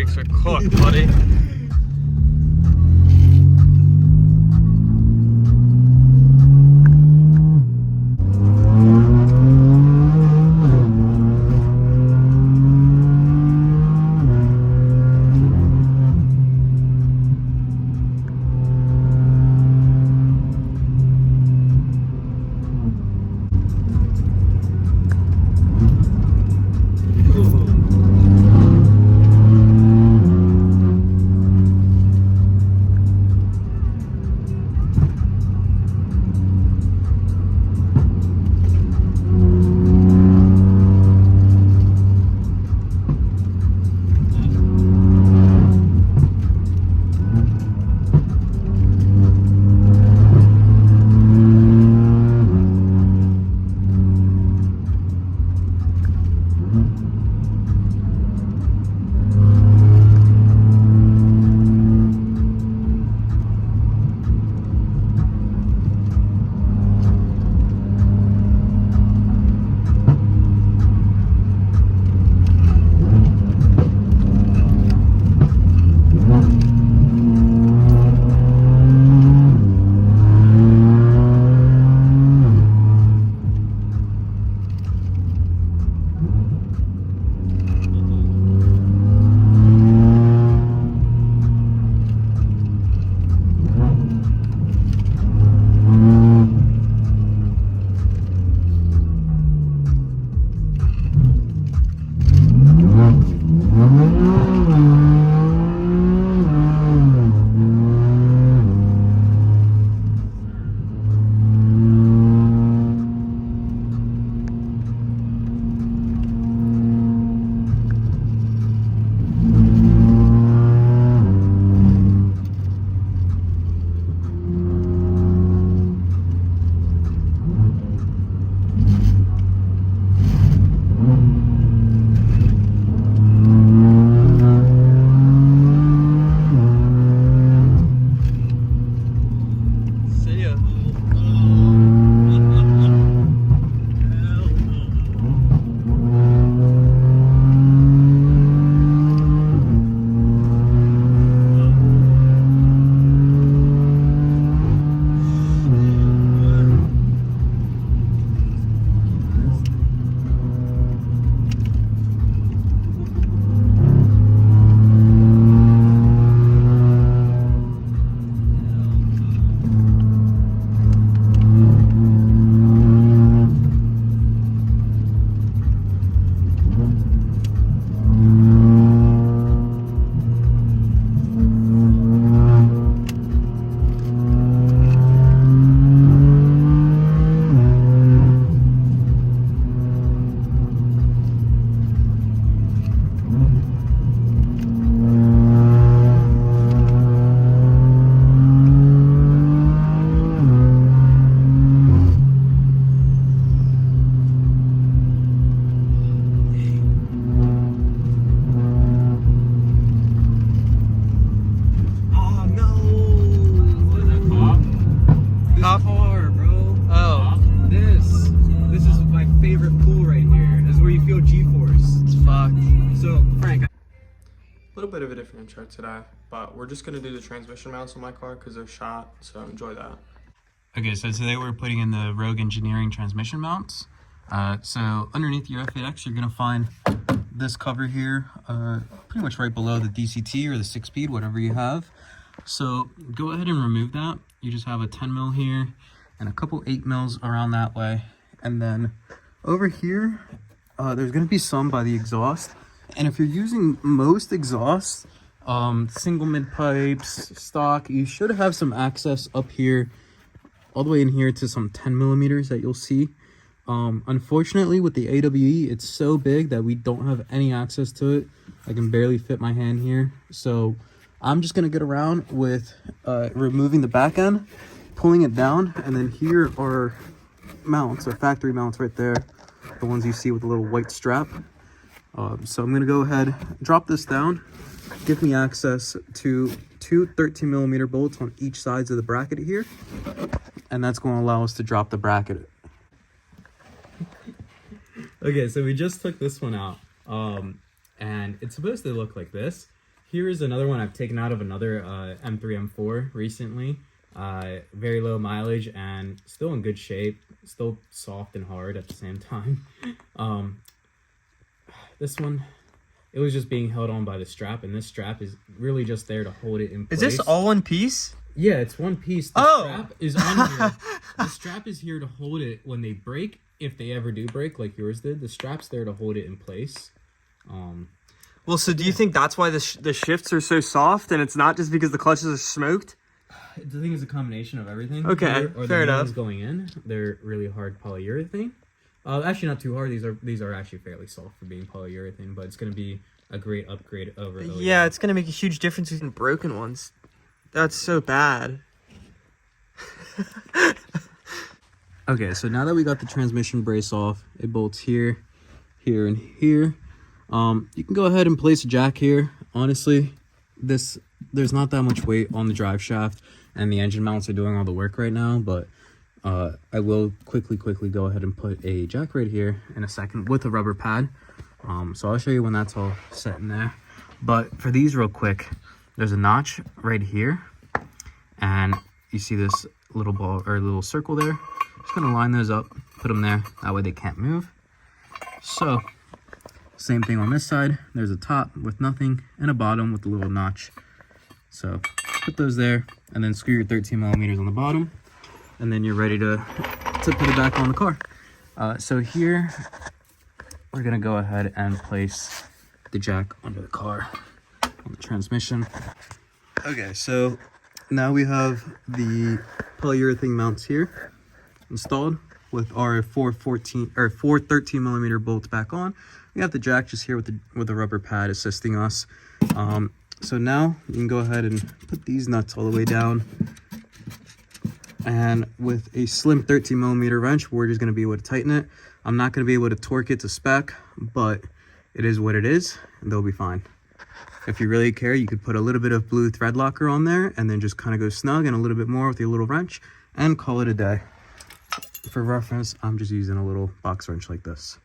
brakes are cooked, buddy. A little bit of a different intro today, but we're just going to do the transmission mounts on my car because they're shot, so enjoy that. Okay, so today we're putting in the Rogue Engineering transmission mounts. So underneath your F82, you're going to find this cover here, pretty much right below the DCT or the 6-speed, whatever you have. So go ahead and remove that. You just have a 10 mil here and a couple 8 mils around that way. And then over here, there's going to be some by the exhaust. And if you're using most exhausts, single mid pipes, stock, you should have some access up here, all the way in here to some 10 millimeters that you'll see. Unfortunately, with the AWE, it's so big that we don't have any access to it. I can barely fit my hand here. So I'm just going to get around with removing the back end, pulling it down, and then here are mounts, or factory mounts right there, the ones you see with the little white strap. So I'm going to go ahead, drop this down, give me access to two 13 millimeter bolts on each sides of the bracket here, and that's going to allow us to drop the bracket. Okay, so we just took this one out, and it's supposed to look like this. here is another one I've taken out of another M3 M4 recently. Very low mileage and still in good shape, still soft and hard at the same time. This one, it was just being held on by the strap, and this strap is really just there to hold it in place. Is this all one piece? Yeah, it's one piece. The strap is on here. The strap is here to hold it when they break, if they ever do break like yours did. The strap's there to hold it in place. Well, so do you think that's why the shifts are so soft, and it's not just because the clutches are smoked? I think it's a combination of everything. Okay, or fair enough. Going in, they're really hard polyurethane. Actually, not too hard. These are actually fairly soft for being polyurethane, but it's going to be a great upgrade over OEM. Yeah, it's going to make a huge difference between broken ones. That's so bad. Okay, so now that we got the transmission brace off, it bolts here, here, and here. You can go ahead and place a jack here. Honestly, there's not that much weight on the drive shaft, and the engine mounts are doing all the work right now, but I will quickly go ahead and put a jack right here in a second with a rubber pad. So I'll show you when that's all set in there. But for these real quick, there's a notch right here, and you see this little ball or little circle there. Just gonna line those up, put them there, that way they can't move. So same thing on this side. There's a top with nothing and a bottom with a little notch. So put those there, and then screw your 13 millimeters on the bottom, and then you're ready to put it back on the car. So here we're gonna go ahead and place the jack under the car on the transmission. Okay, so now we have the polyurethane mounts here installed with our 4 13 millimeter bolts back on. We have the jack just here with the rubber pad assisting us. So now you can go ahead and put these nuts all the way down, and with a slim 13 millimeter wrench, we're just going to be able to tighten it. I'm not going to be able to torque it to spec, but it is what it is, and they'll be fine. If you really care, you could put a little bit of blue thread locker on there and then just kind of go snug and a little bit more with your little wrench and call it a day. For reference, I'm just using a little box wrench like this.